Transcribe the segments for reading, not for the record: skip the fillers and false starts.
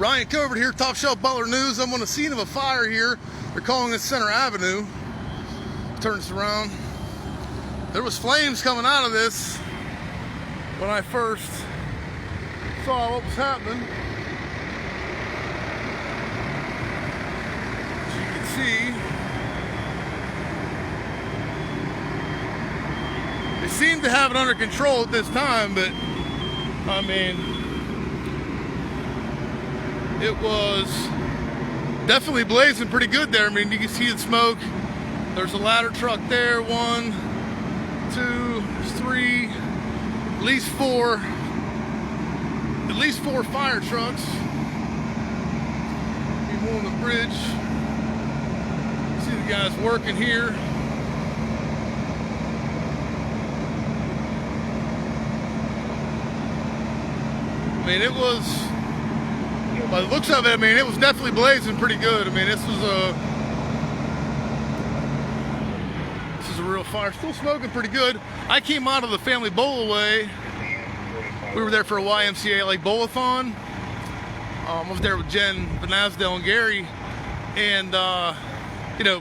Ryan Covert here, Top Shelf Butler News. I'm on the scene of a fire here. They're calling this Center Avenue. Turn this around. There was flames coming out of this when I first saw what was happening. As you can see, they seem to have it under control at this time, but I mean, it was definitely blazing pretty good there. I mean, you can see the smoke. There's a ladder truck there. 1, 2, 3, at least four fire trucks. People on the bridge. See the guys working here. I mean, it was, by the looks of it, I mean, it was definitely blazing pretty good. I mean, this was a real fire. Still smoking pretty good. I came out of the family bowl away. We were there for a YMCA like bowl-a-thon. I was there with Jen, Vanasdale, and Gary, and you know,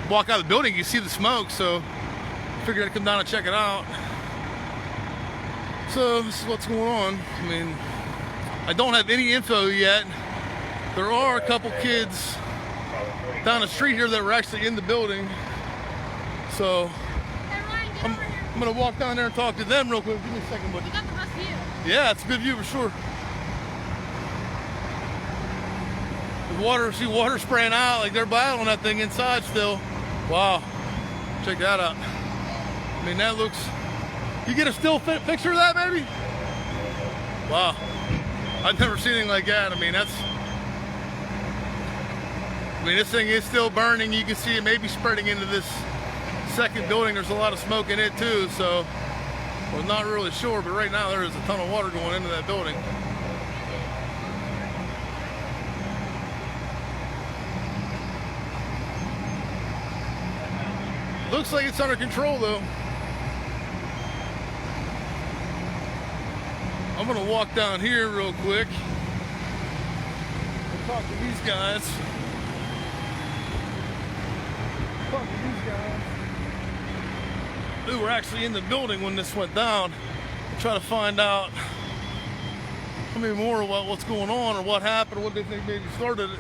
walk out of the building, you see the smoke, so I figured I'd come down and check it out. So this is what's going on. I mean, I don't have any info yet. There are a couple kids down the street here that were actually in the building. So I'm gonna walk down there and talk to them real quick. Give me a second, buddy. You got the best view. Yeah, it's a good view for sure. The water, see water spraying out, like they're battling that thing inside still. Wow, check that out. I mean, that looks, you get a still picture of that, maybe? Wow, I've never seen anything like that. I mean, this thing is still burning. You can see it maybe spreading into this second building. There's a lot of smoke in it too, so we're not really sure, but right now there is a ton of water going into that building. Looks like it's under control though. I'm gonna walk down here real quick and talk to these guys. Who were actually in the building when this went down, try to find out maybe more about what's going on or what happened or what they think maybe started it.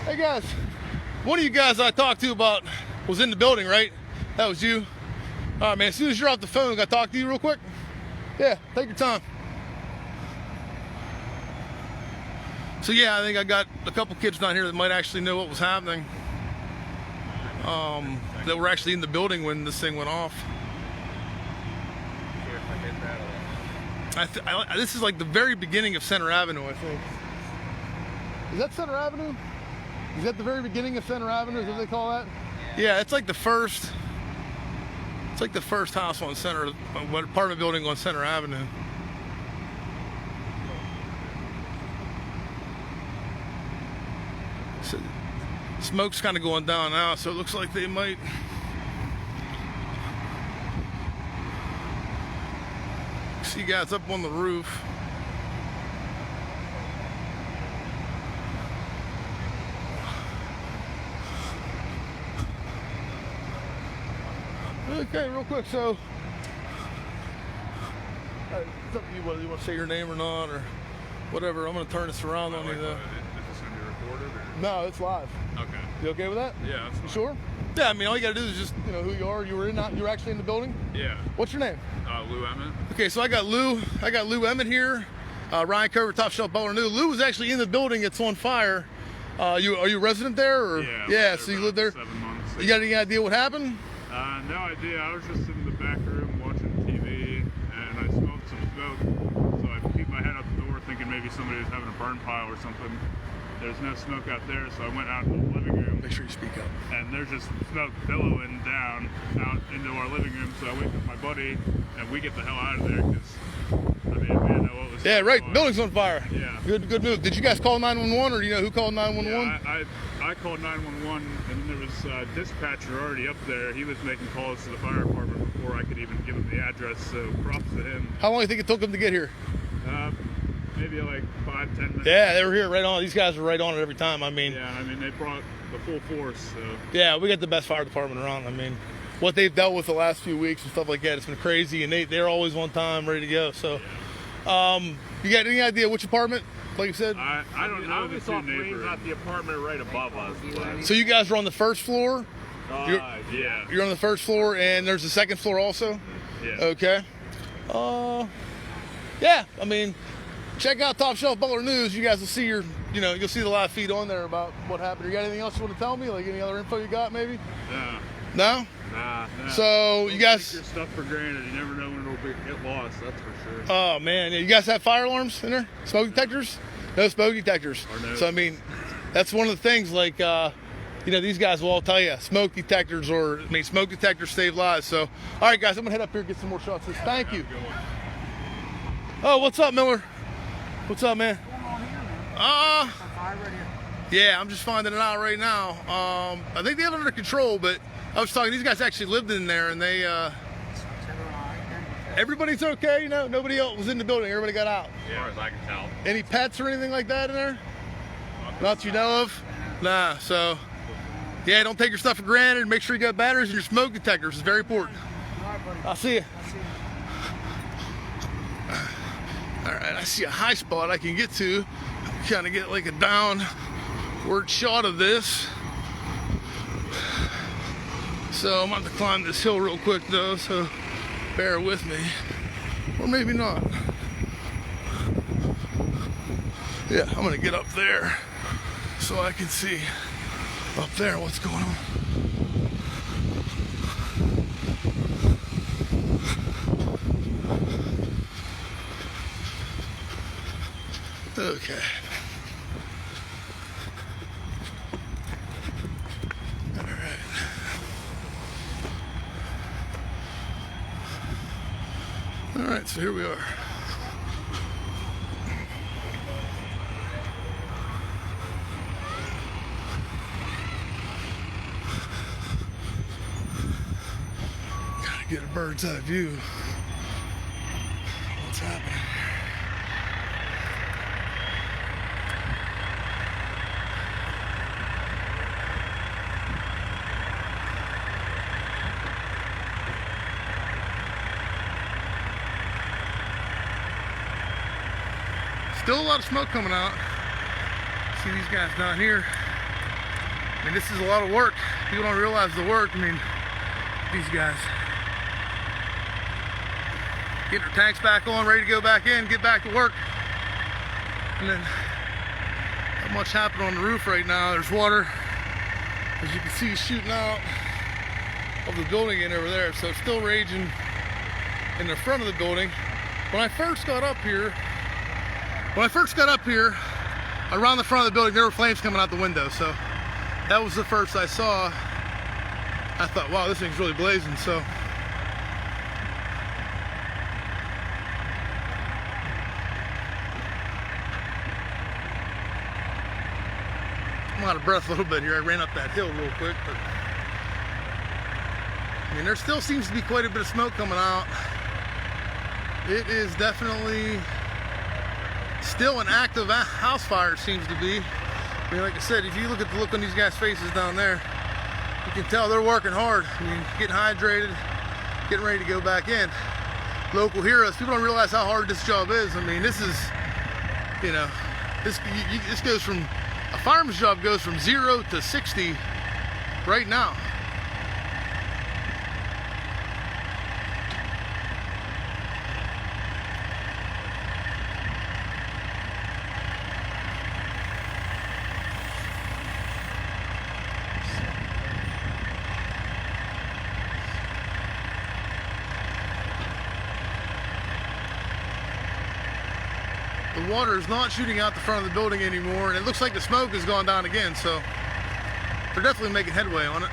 Hey guys, one of you guys I talked to about was in the building, right? That was you? All right, man, as soon as you're off the phone, can I talk to you real quick? Yeah, take your time. So yeah, I think I got a couple kids down here that might actually know what was happening. That were actually in the building when this thing went off. This is like the very beginning of Center Avenue, I think. Is that Center Avenue? Is that the very beginning of Center Avenue? Is that what they call that? Yeah, it's like the first. It's like the first house on Center, apartment building on Center Avenue. So, smoke's kind of going down now, so it looks like they might see guys up on the roof. Okay, real quick, so it's up to you whether you want to say your name or not or whatever. I'm going to turn this around on you though. Is this going to be recorded? Or? No, it's live. Okay. You okay with that? Yeah, that's fine. You sure? Yeah, I mean, all you got to do is just, you know, who you are. You were actually in the building? Yeah. What's your name? Lou Emmett. Okay, so I got Lou Emmett here. Ryan Covert, Top Shelf Butler News. Lou was actually in the building. It's on fire. Are you a resident there? Or? Yeah. Yeah, so you live there? 7 months. You got any idea what happened? No idea. I was just in the back room watching TV, and I smoked some smoke. So I peeked my head out the door, thinking maybe somebody was having a burn pile or something. There's no smoke out there, so I went out into the living room. Make sure you speak up. And there's just smoke billowing down out into our living room. So I wake up my buddy, and we get the hell out of there because I mean, we didn't know what was. Yeah, right. going on. Building's on fire. Yeah. Good move. Did you guys call 911, or do you know who called 911? Yeah, I called 911, and there was a dispatcher already up there. He was making calls to the fire department before I could even give him the address. So props to him. How long do you think it took him to get here? maybe like 5-10 minutes. Yeah, they were here right on. These guys were right on it every time. I mean, Yeah, I mean they brought the full force. So yeah, we got the best fire department around. I mean, what they've dealt with the last few weeks and stuff like that, it's been crazy, and they're always on time, ready to go. So, you got any idea which apartment? Like you said, I don't know the two neighbors. At the apartment right above us. But... so you guys were on the first floor. Yeah. You're on the first floor, and there's a second floor also. Yeah. Okay. Yeah. I mean, check out Top Shelf Butler News. You guys will see you'll see the live feed on there about what happened. You got anything else you want to tell me? Like any other info you got, maybe? Yeah. No. Nah. So you guys take your stuff for granted. You never know when it'll get lost. That's for sure. Oh man, yeah, you guys have fire alarms in there? Smoke detectors? No smoke detectors. No. So I mean, that's one of the things. Like, these guys will all tell you smoke detectors, smoke detectors save lives. So, all right, guys, I'm gonna head up here and get some more shots. Thank you. Oh, what's up, Miller? What's up, man? Yeah, I'm just finding it out right now. I think they have it under control, but I was talking. These guys actually lived in there, and they. Everybody's okay, nobody else was in the building. Everybody got out. As far as I can tell. Any pets or anything like that in there? Not that you know of? Nah, so, yeah, don't take your stuff for granted. Make sure you got batteries and your smoke detectors. It's very important. I'll see you. All right, I see a high spot I can get to. Kind of get like a downward shot of this. So I'm going to climb this hill real quick though, so bear with me. Or maybe not. Yeah, I'm going to get up there so I can see up there what's going on. Okay. All right. All right, so here we are. Gotta get a bird's eye view. What's happening? Still a lot of smoke coming out. See these guys down here. I mean, this is a lot of work. People don't realize the work. I mean, these guys get their tanks back on, ready to go back in, get back to work. And then not much happening on the roof right now. There's water, as you can see, shooting out of the building in over there. So it's still raging in the front of the building. When I first got up here, around the front of the building, there were flames coming out the window. So that was the first I saw. I thought, wow, this thing's really blazing. So I'm out of breath a little bit here. I ran up that hill real quick, but I mean, there still seems to be quite a bit of smoke coming out. It is definitely still an active house fire, it seems to be. I mean, like I said, if you look at the look on these guys' faces down there, you can tell they're working hard. I mean, getting hydrated, getting ready to go back in. Local heroes. People don't realize how hard this job is. I mean, this is, this goes from, a fireman's job goes from 0 to 60 right now. The water is not shooting out the front of the building anymore, and it looks like the smoke has gone down again, so they're definitely making headway on it.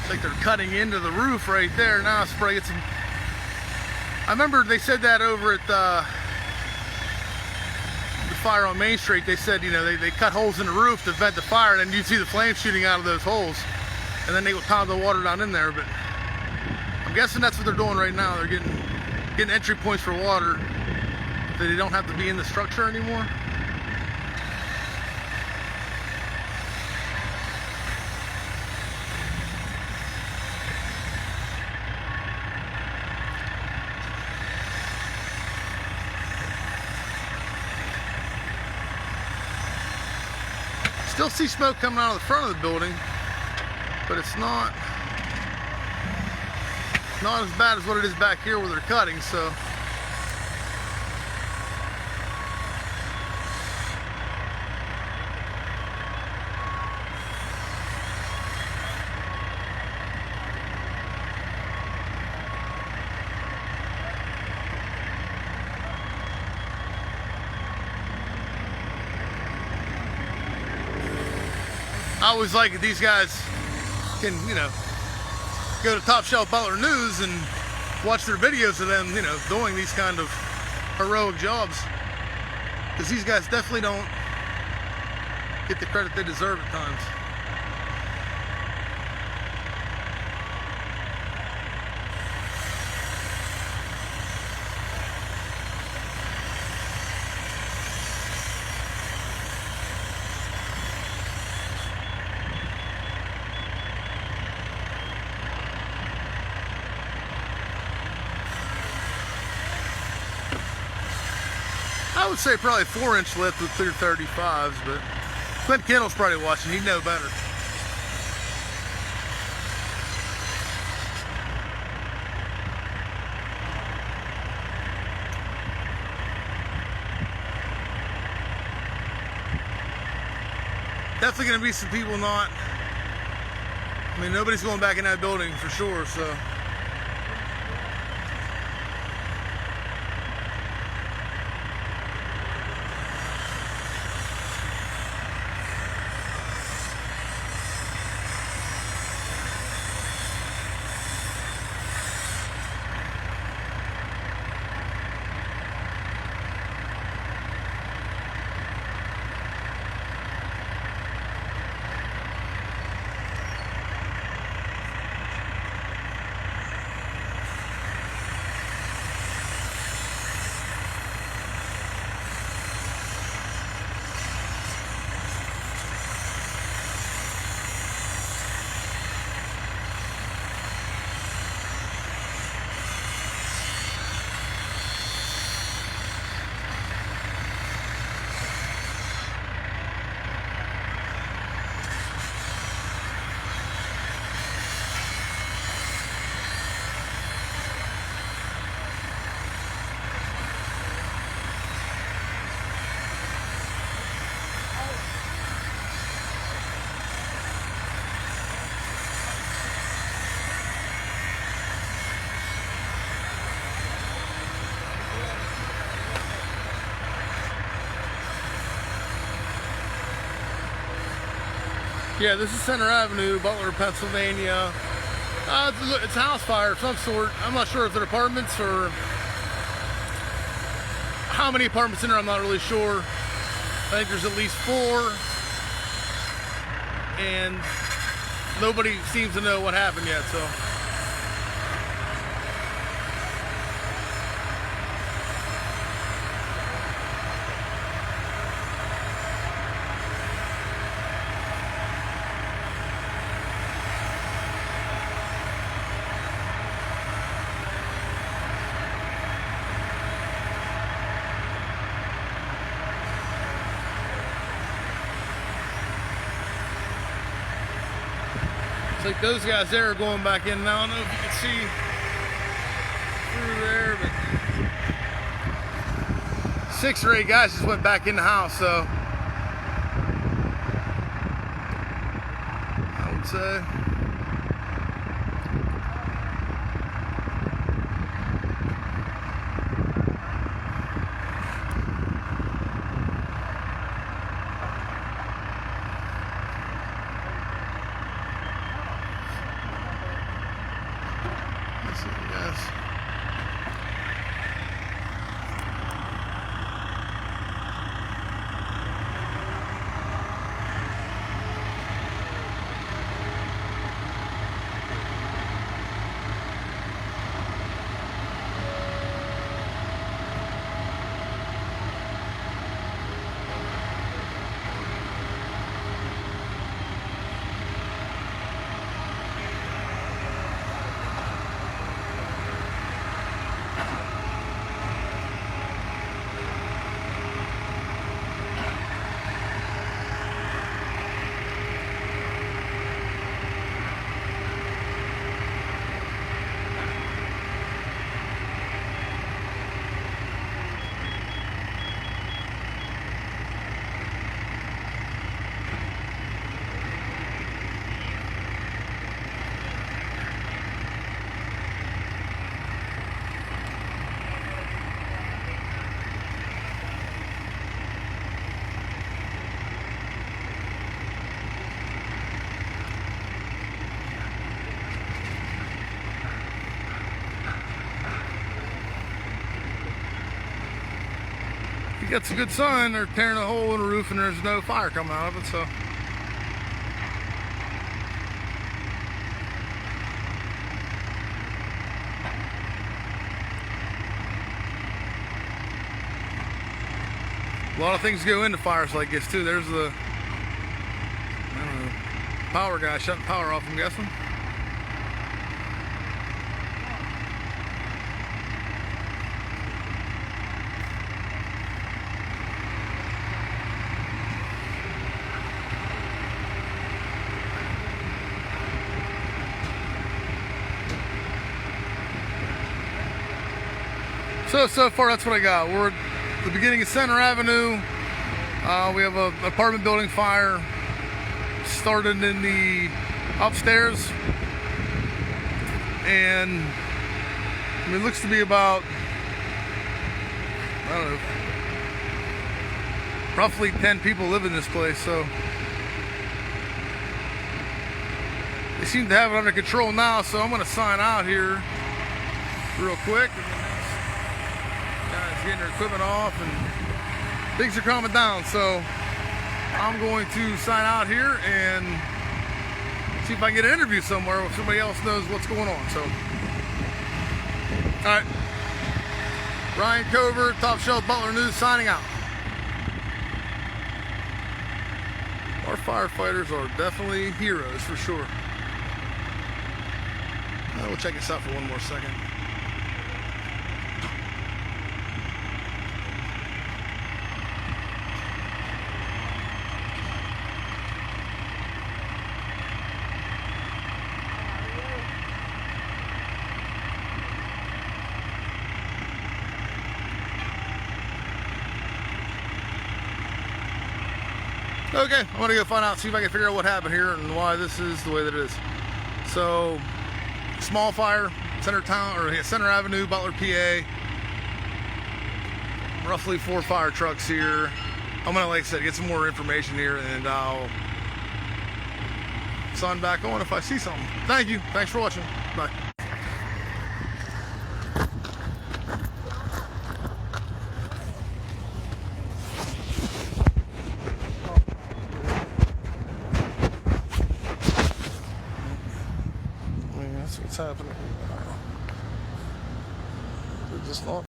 It's like they're cutting into the roof right there now. It's probably some. I remember they said that over at the fire on Main Street. They said, they cut holes in the roof to vent the fire, and then you'd see the flames shooting out of those holes. and then they will pound the water down in there. But I'm guessing that's what they're doing right now. They're getting entry points for water that they don't have to be in the structure anymore. Still see smoke coming out of the front of the building, but it's not as bad as what it is back here where they're cutting, so. I always like it, these guys can, you know, go to Top Shelf Butler News and watch their videos of them, you know, doing these kind of heroic jobs. Because these guys definitely don't get the credit they deserve at times. I would say probably 4-inch lift with clear 35s, but Clint Kendall's probably watching. He'd know better. Definitely going to be some people not. I mean, nobody's going back in that building for sure, so. Yeah, this is Center Avenue, Butler, Pennsylvania. It's a house fire of some sort. I'm not sure if they're apartments or how many apartments in there, I'm not really sure. I think there's at least 4, and nobody seems to know what happened yet, so. It's like those guys there are going back in. Now I don't know if you can see through there, but 6 or 8 guys just went back in the house, so I would say. gets a good sun, they're tearing a hole in the roof and there's no fire coming out of it, so. A lot of things go into fires like this too. There's the, I don't know, power guy shutting power off, I'm guessing. So far that's what I got. We're at the beginning of Center Avenue. We have an apartment building fire started in the upstairs, and I mean, it looks to be about, I don't know, roughly 10 people live in this place, so they seem to have it under control now. So I'm going to sign out here real quick. Guys getting their equipment off and things are calming down, so I'm going to sign out here and see if I can get an interview somewhere if somebody else knows what's going on. So, all right, Ryan Covert, Top Shelf Butler News, signing out. Our firefighters are definitely heroes for sure. We'll check this out for one more second. Okay, I'm gonna go find out, see if I can figure out what happened here and why this is the way that it is. So, small fire, Center Avenue, Butler PA. Roughly 4 fire trucks here. I'm gonna, like I said, get some more information here and I'll sign back on if I see something. Thank you. Thanks for watching. Bye. That's what's happening. Just not